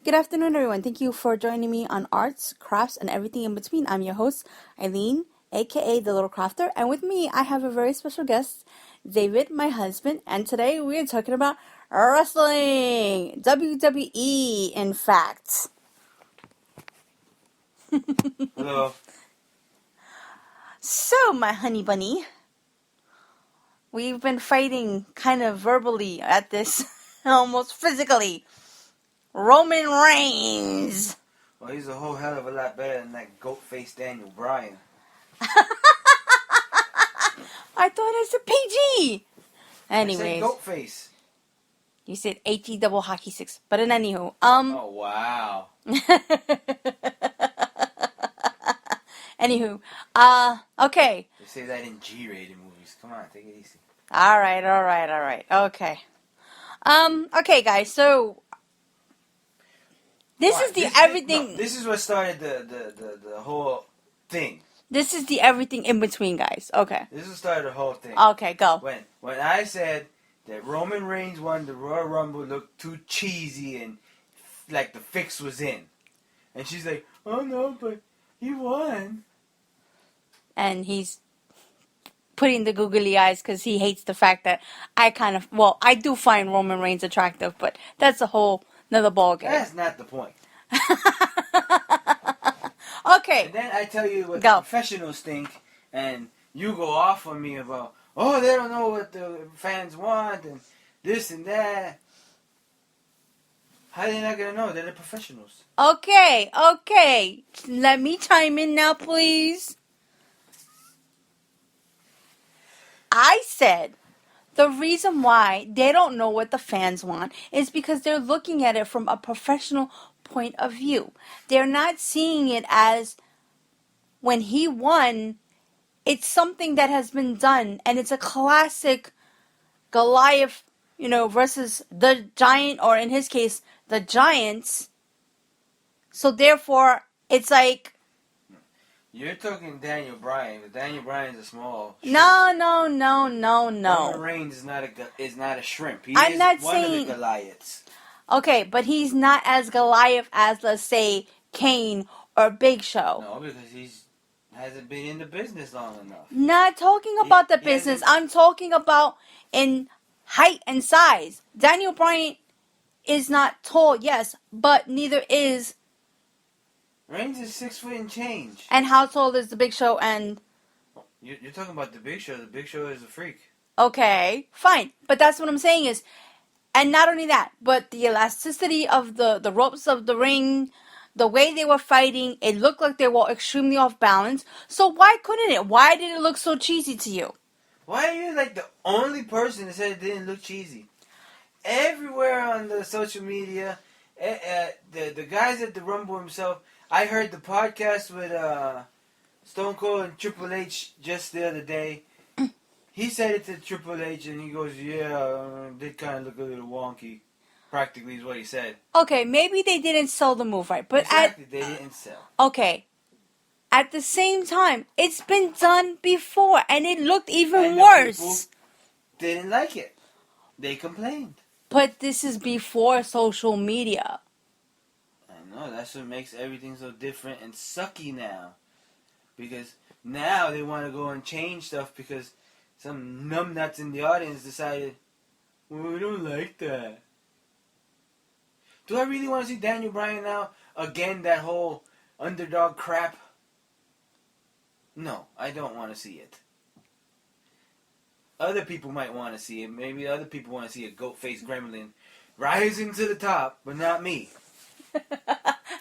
Good afternoon, everyone. Thank you for joining me on Arts, Crafts, and Everything in Between. I'm your host, Eileen, aka The Little Crafter, and with me, I have a very special guest, David, my husband, and today we are talking about wrestling, WWE, in fact. Hello. So, my honey bunny, we've been fighting kind of verbally at this, almost physically. Roman Reigns. Well, he's a whole hell of a lot better than that goat-faced Daniel Bryan. I thought it was a PG. I said Anyways, goat face. you said HE double hockey six, but in anywho, Oh, wow. anywho, okay. They say that in G-rated movies. Come on, take it easy. All right, okay. Okay, guys, so this is the everything. No, this is what started the whole thing. This is the everything in between, guys. Okay. This is what started the whole thing. Okay, go. When I said that Roman Reigns won the Royal Rumble looked too cheesy and like the fix was in. And she's like, oh no, but he won. And he's putting the googly eyes because he hates the fact that I do find Roman Reigns attractive, but that's a whole another ballgame. That's not the point. Okay. And then I tell you what the professionals think, and you go off on me about, oh, they don't know what the fans want, and this and that. How are they not going to know? They're the professionals. Okay. Let me chime in now, please. I said the reason why they don't know what the fans want is because they're looking at it from a professional point of view. They're not seeing it as when he won, it's something that has been done, and it's a classic Goliath, versus the giant, or in his case, the giants. So therefore, it's like... You're talking Daniel Bryan, but Daniel Bryan is a small shrimp. No. Roman Reigns is not a shrimp. He I'm is not one saying... of the Goliaths. Okay, but he's not as Goliath as, let's say, Kane or Big Show. No, because he hasn't been in the business long enough. Not talking about the business. I'm talking about in height and size. Daniel Bryan is not tall, yes, but neither is... Reigns is 6 foot and change. And how tall is the Big Show and... You're talking about the Big Show. The Big Show is a freak. Okay, fine. But that's what I'm saying is... And not only that, but the elasticity of the ropes of the ring, the way they were fighting, it looked like they were extremely off balance. So why couldn't it? Why did it look so cheesy to you? Why are you like the only person that said it didn't look cheesy? Everywhere on the social media, the guys at the Rumble himself, I heard the podcast with Stone Cold and Triple H just the other day. He said it to Triple H, and he goes, yeah, it did kind of look a little wonky. Practically is what he said. Okay, maybe they didn't sell the move right. But exactly, they didn't sell. Okay. At the same time, it's been done before, and it looked even worse. People didn't like it. They complained. But this is before social media. I know, that's what makes everything so different and sucky now. Because now they want to go and change stuff because some numbnuts in the audience decided, well, we don't like that. Do I really want to see Daniel Bryan now? Again, that whole underdog crap? No, I don't want to see it. Other people might want to see it. Maybe other people want to see a goat-faced gremlin rising to the top, but not me.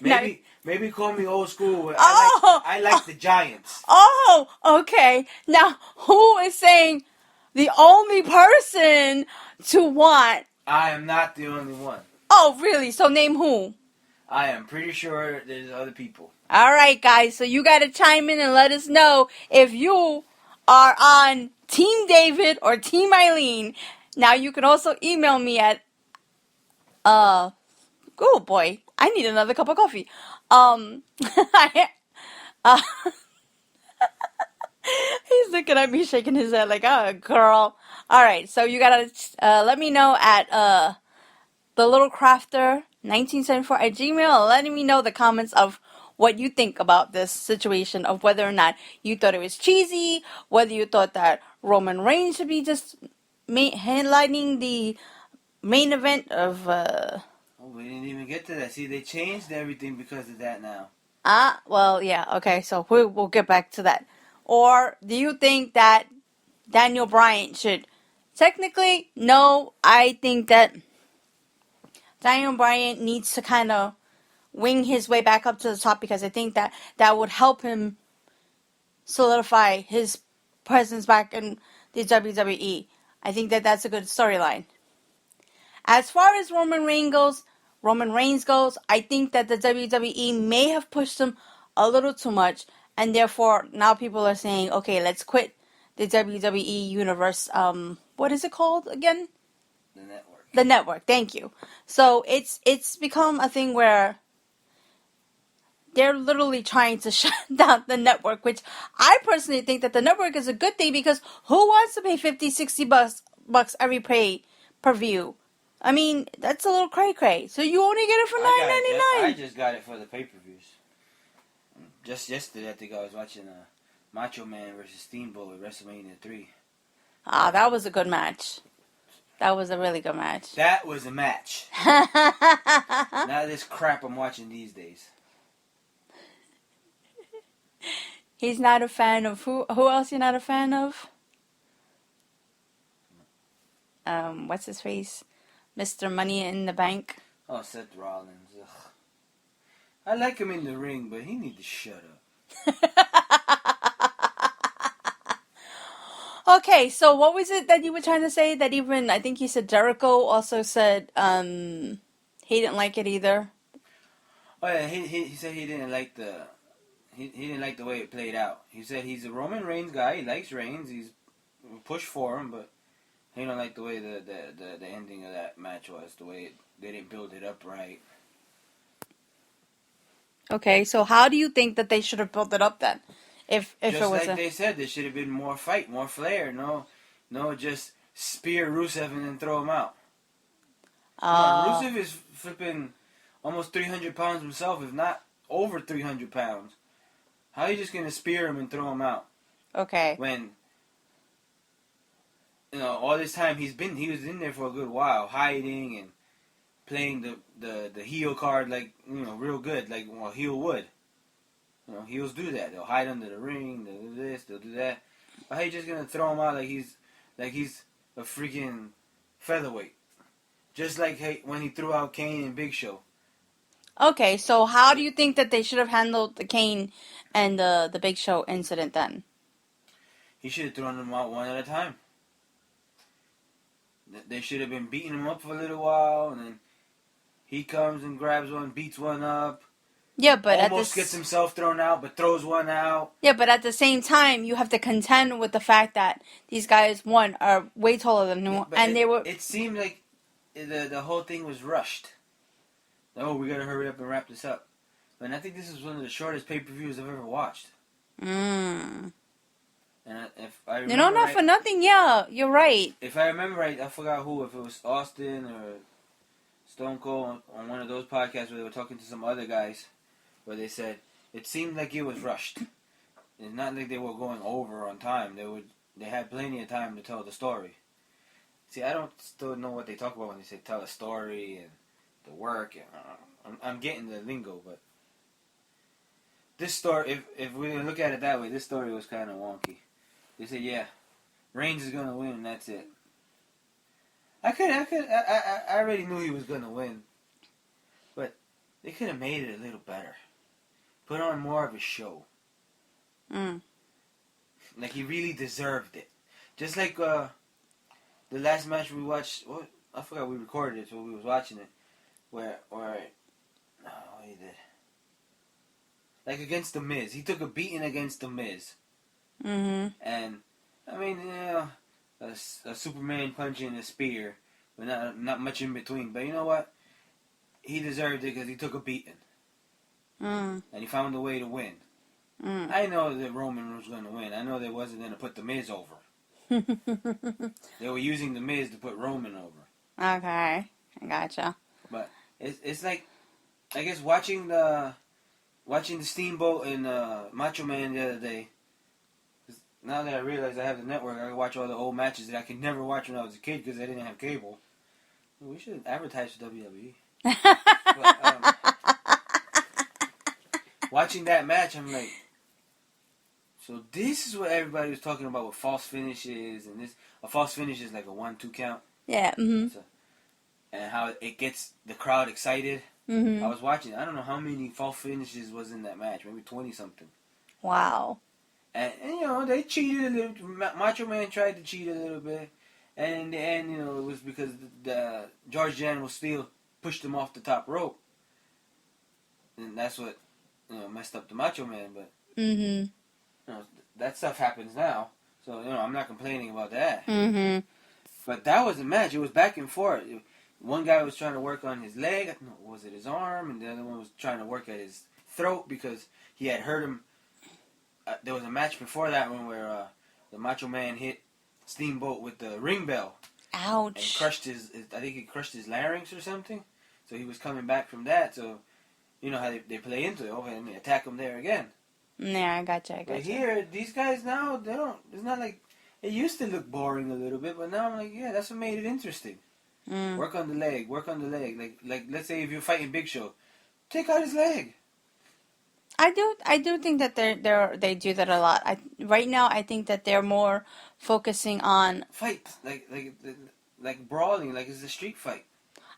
Maybe call me old school. But I like the Giants. Oh, okay. Now, who is saying the only person to want? I am not the only one. Oh, really? So name who? I am pretty sure there's other people. All right, guys. So you got to chime in and let us know if you are on Team David or Team Eileen. Now, you can also email me at... Oh, boy. I need another cup of coffee. He's looking at me shaking his head like, oh, girl. All right, so you got to let me know at the Little Crafter 1974 at Gmail, letting me know the comments of what you think about this situation, of whether or not you thought it was cheesy, whether you thought that Roman Reigns should be just headlining the main event of Oh, we didn't even get to that. See, they changed everything because of that now. well, yeah, okay, so we'll get back to that. Or do you think that Daniel Bryan should? Technically, no, I think that Daniel Bryan needs to kind of wing his way back up to the top, because I think that that would help him solidify his presence back in the WWE. I think that that's a good storyline. As far as Roman Reigns goes, I think that the WWE may have pushed him a little too much, and therefore now people are saying, okay, let's quit the WWE universe. What is it called again? The network. The network. Thank you. So it's become a thing where they're literally trying to shut down the network, which I personally think that the network is a good thing, because who wants to pay 50, 60 bucks every pay per view? I mean, that's a little cray-cray. So you only get it for I $9.99. just got it for the pay-per-views. Just yesterday, I think I was watching Macho Man versus Steamboat at WrestleMania 3. Ah, that was a good match. That was a really good match. That was a match. Not this crap I'm watching these days. He's not a fan of who? Who else you're not a fan of? What's his face? Mr. Money in the Bank. Oh, Seth Rollins. Ugh. I like him in the ring, but he needs to shut up. Okay, so what was it that you were trying to say? That even, I think you said Jericho also said he didn't like it either. Oh yeah, he said he didn't like he didn't like the way it played out. He said he's a Roman Reigns guy. He likes Reigns. He's pushed for him, but he don't like the way the ending of that match was. The way they didn't build it up right. Okay, so how do you think that they should have built it up then? If Just it was like they said, there should have been more fight, more flair. No, just spear Rusev and then throw him out. Come on, Rusev is flipping almost 300 pounds himself, if not over 300 pounds. How are you just gonna spear him and throw him out? Okay. When all this time he was in there for a good while, hiding and playing the heel card like real good, like a heel would. Heels do that. They'll hide under the ring. They'll do this. They'll do that. But how you just gonna throw him out like he's a freaking featherweight? Just like when he threw out Kane and Big Show. Okay, so how do you think that they should have handled the Kane and the Big Show incident then? He should have thrown them out one at a time. They should have been beating him up for a little while, and then he comes and grabs one, beats one up. Yeah, but almost gets himself thrown out, but throws one out. Yeah, but at the same time, you have to contend with the fact that these guys, one, are way taller than him, and they were. It seemed like the whole thing was rushed. Oh, we gotta hurry up and wrap this up. And I think this is one of the shortest pay-per-views I've ever watched. Mm. And if I remember not for nothing. Yeah, you're right. If I remember right, I forgot who. If it was Austin or Stone Cold on one of those podcasts where they were talking to some other guys, where they said it seemed like it was rushed. It's not like they were going over on time. They had plenty of time to tell the story. See, I don't still know what they talk about when they say tell a story and the work. And, I'm getting the lingo, but this story, if we look at it that way, this story was kind of wonky. They said, yeah, Reigns is gonna win, and that's it. I already knew he was gonna win, but they could have made it a little better. Put on more of a show. Mm. Like he really deserved it. Just like the last match we watched. I forgot we recorded it, so we was watching it. Where he did. Like against the Miz, he took a beating against the Miz. Mm-hmm. And I mean, a Superman punch and a spear, but not much in between. But you know what? He deserved it because he took a beating. Mm. And he found a way to win. Mm. I know that Roman was going to win. I know they wasn't going to put the Miz over. They were using the Miz to put Roman over. Okay, I gotcha. But It's like, I guess, watching the Steamboat and Macho Man the other day. 'Cause now that I realize I have the network, I can watch all the old matches that I could never watch when I was a kid because I didn't have cable. We should advertise for WWE. But, watching that match, I'm like, so this is what everybody was talking about with false finishes, and this a false finish is like a 1-2 count. Yeah. Mm-hmm. And how it gets the crowd excited. Mm-hmm. I was watching. I don't know how many false finishes was in that match. Maybe 20 something. Wow. And you know, they cheated a little. Macho Man tried to cheat a little bit, and in the end, you know, it was because the George General Steel pushed him off the top rope, and that's what, you know, messed up the Macho Man. But Mm-hmm. you know, that stuff happens now, so you know, I'm not complaining about that. Mm-hmm. But that was a match. It was back and forth. One guy was trying to work on his leg. No, was it his arm? And the other one was trying to work at his throat because he had hurt him. There was a match before that one where the Macho Man hit Steamboat with the ring bell. Ouch. And crushed I think he crushed his larynx or something. So he was coming back from that. So, you know how they play into it. Okay, and they attack him there again. Yeah, I gotcha. But here, these guys now, they don't, it's not like, it used to look boring a little bit, but now I'm like, yeah, that's what made it interesting. Mm. Work on the leg. Like let's say if you're fighting Big Show, take out his leg. I do think that they do that a lot. Right now I think that they're more focusing on Fight like brawling, like it's a street fight.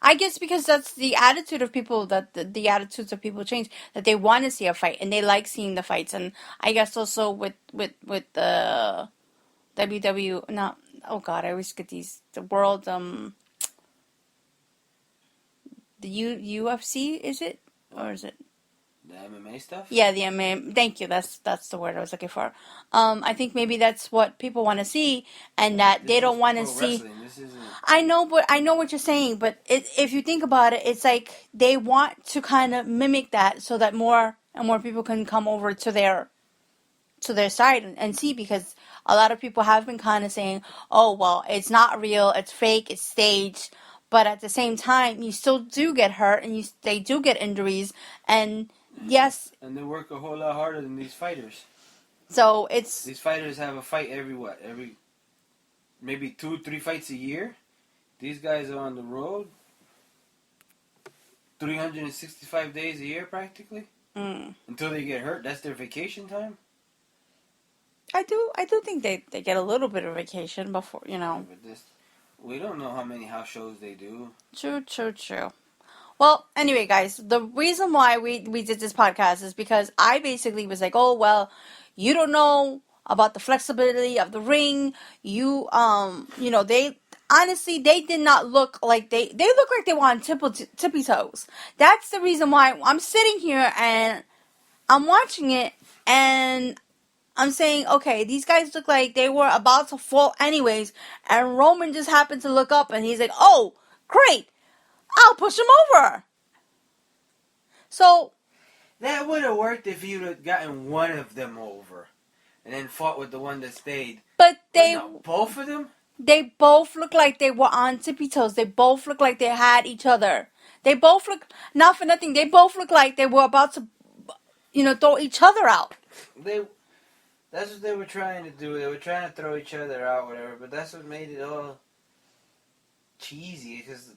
I guess because that's the attitude of people that the attitudes of people change that they want to see a fight and they like seeing the fights and I guess also with the WW not oh god I always get these the world the UFC is it or is it The MMA stuff. yeah the MMA thank you that's the word I was looking for I think maybe that's what people want to see and that they don't want to see wrestling. This isn't. I know, but I know what you're saying. But if you think about it, it's like they want to kind of mimic that so that more and more people can come over to their side and see because a lot of people have been kind of saying, "Oh, well, it's not real, it's fake, it's staged." But at the same time, you still do get hurt and they do get injuries. And yes, And they work a whole lot harder than these fighters. so it's These fighters have a fight every maybe 2-3 fights a year. These guys are on the road 365 days a year practically. Until they get hurt. That's their vacation time. I do think they get a little bit of vacation before Yeah, but we don't know how many house shows they do. True. Well, anyway, guys, the reason why we did this podcast is because I basically was like, oh, well, you don't know about the flexibility of the ring. They honestly, they did not look like they look like they were on tippy toes. That's the reason why I'm sitting here and I'm watching it and I'm saying, okay, these guys look like they were about to fall anyways, and Roman just happened to look up and he's like, oh, great. I'll push him over. So That would have worked if you'd have gotten one of them over, and then fought with the one that stayed. but No, both of them. they both look like they were on tippy toes. They both look like they had each other. They both look not for nothing. They both look like they were about to, throw each other out. That's what they were trying to do. They were trying to throw each other out, whatever. But that's what made it all cheesy. Because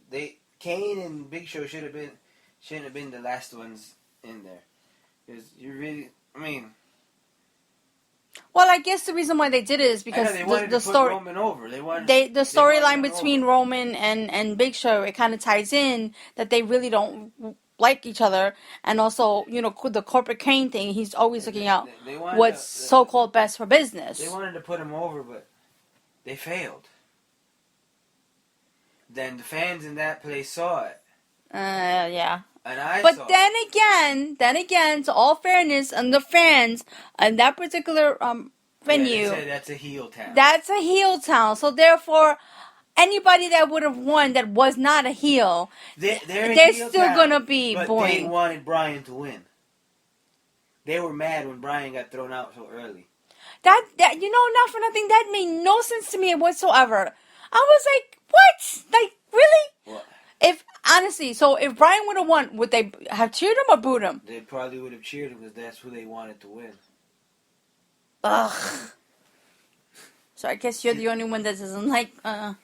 Kane and Big Show shouldn't have been the last ones in there. Because Well, I guess the reason why they did it is because they wanted the to put story. Roman over. The storyline between Roman and Big Show, it kind of ties in that they really don't like each other, and also the corporate Kane thing. He's always looking out what's so-called best for business. They wanted to put him over, but they failed. Then the fans in that place saw it. Yeah. And I But saw then again, to all fairness, and the fans in that particular venue, they said that's a heel town. That's a heel town. So therefore, anybody that would have won that was not a heel, they're still gonna be but boring. They wanted Bryan to win. They were mad when Bryan got thrown out so early. That not for nothing, that made no sense to me whatsoever. I was like, what? Like, really? What? If honestly, so if Brian would have won, would they have cheered him or booed him? They probably would have cheered him because that's who they wanted to win. Ugh. So I guess you're the only one that doesn't like. I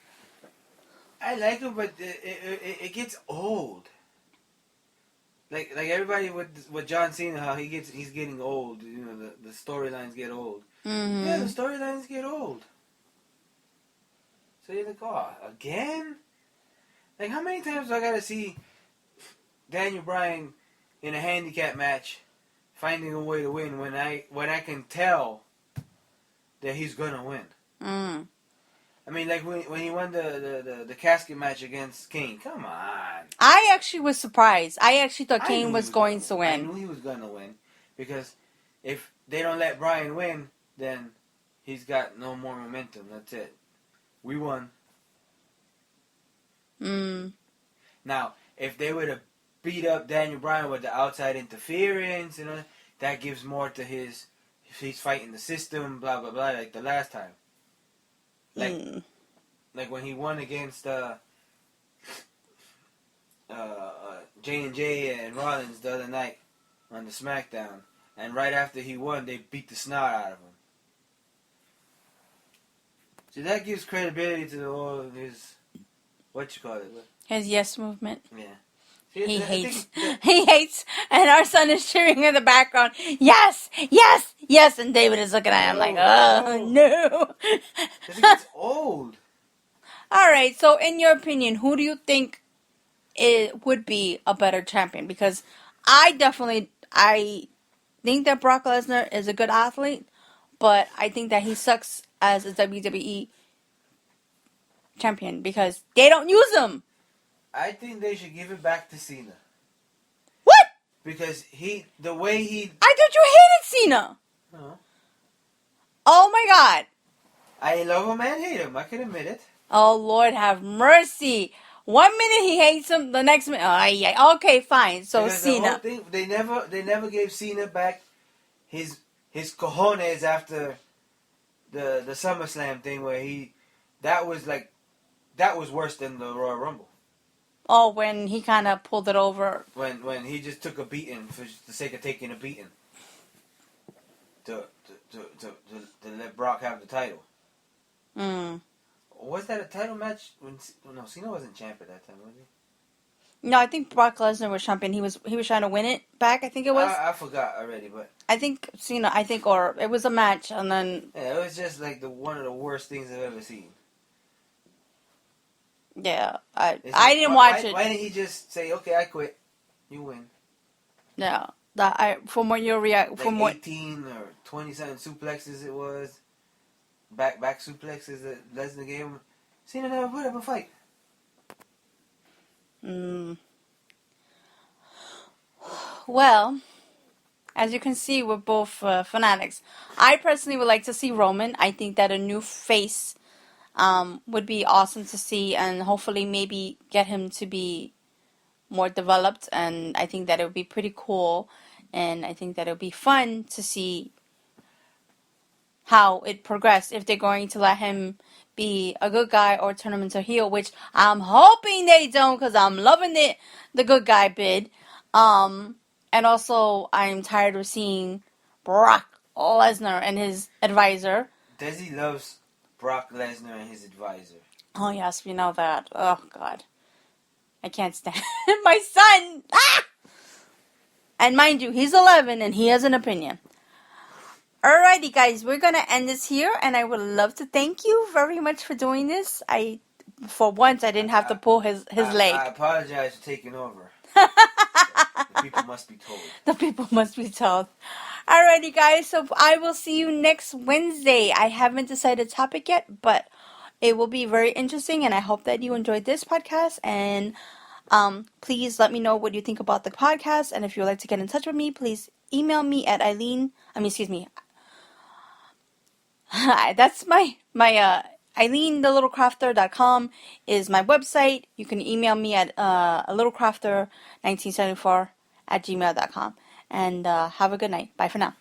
like him, but it gets old. Like everybody with John Cena, how he's getting old. You know, the storylines get old. Mm-hmm. Yeah, the storylines get old. So you're like, oh, again? Like, how many times do I gotta see Daniel Bryan in a handicap match finding a way to win when I can tell that he's gonna win? Mm. I mean, like when he won the casket match against Kane. Come on. I actually was surprised. I actually thought I Kane knew he was going to I win. knew he was gonna win because if they don't let Bryan win, then he's got no more momentum. That's it. We won. Mm. Now, if they were to beat up Daniel Bryan with the outside interference, you know, that gives more to his. He's fighting the system, blah blah blah, like the last time. Like when he won against J&J and Rollins the other night on the SmackDown, and right after he won, they beat the snot out of him. So that gives credibility to the whole his what you call it? His yes movement. Yeah. He hates. He hates. And our son is cheering in the background. Yes, yes, yes. And David is looking at him like, oh, no. Because it gets old. All right. So, in your opinion, who do you think it would be a better champion? Because I think that Brock Lesnar is a good athlete, but I think that he sucks as a WWE champion because they don't use him. I think they should give it back to Cena. What? Because the way he... I thought you hated Cena. No. Oh my God. I love him and hate him. I can admit it. Oh Lord, have mercy. 1 minute he hates him, the next minute, oh yeah, okay, fine. So because Cena. the whole thing, they never gave Cena back his cojones after the SummerSlam thing where that was worse than the Royal Rumble. Oh, when he kind of pulled it over. When he just took a beating for the sake of taking a beating. To let Brock have the title. Mm. Was that a title match? No, Cena wasn't champ at that time, was he? No, I think Brock Lesnar was champion. He was trying to win it back, I think it was. I forgot already, but... I think Cena, or it was a match, and then... Yeah, it was just like one of the worst things I've ever seen. Yeah, I didn't watch it. Why didn't he just say, okay, I quit. You win. Yeah, from what you're from like what 18 or 20-something suplexes it was. Back suplexes that Lesnar gave him. Cena never put up a fight. Well, as you can see, we're both fanatics. I personally would like to see Roman. I think that a new face would be awesome to see, and hopefully maybe get him to be more developed. And I think that it would be pretty cool, and I think that it would be fun to see how it progressed, if they're going to let him be a good guy or turn him into a heel, which I'm hoping they don't, because I'm loving the good guy bid. And also, I'm tired of seeing Brock Lesnar and his advisor. Desi loves Brock Lesnar and his advisor. Oh, yes, we know that. Oh, God. I can't stand my son. Ah! And mind you, he's 11 and he has an opinion. Alrighty, guys, we're going to end this here, and I would love to thank you very much for doing this. For once, I didn't have to pull his leg. I apologize for taking over. The people must be told. The people must be told. Alrighty, guys, so I will see you next Wednesday. I haven't decided a topic yet, but it will be very interesting, and I hope that you enjoyed this podcast, and please let me know what you think about the podcast, and if you would like to get in touch with me, please email me at that's my EileenTheLittleCrafter.com is my website. You can email me at littlecrafter1974 at gmail.com. And have a good night. Bye for now.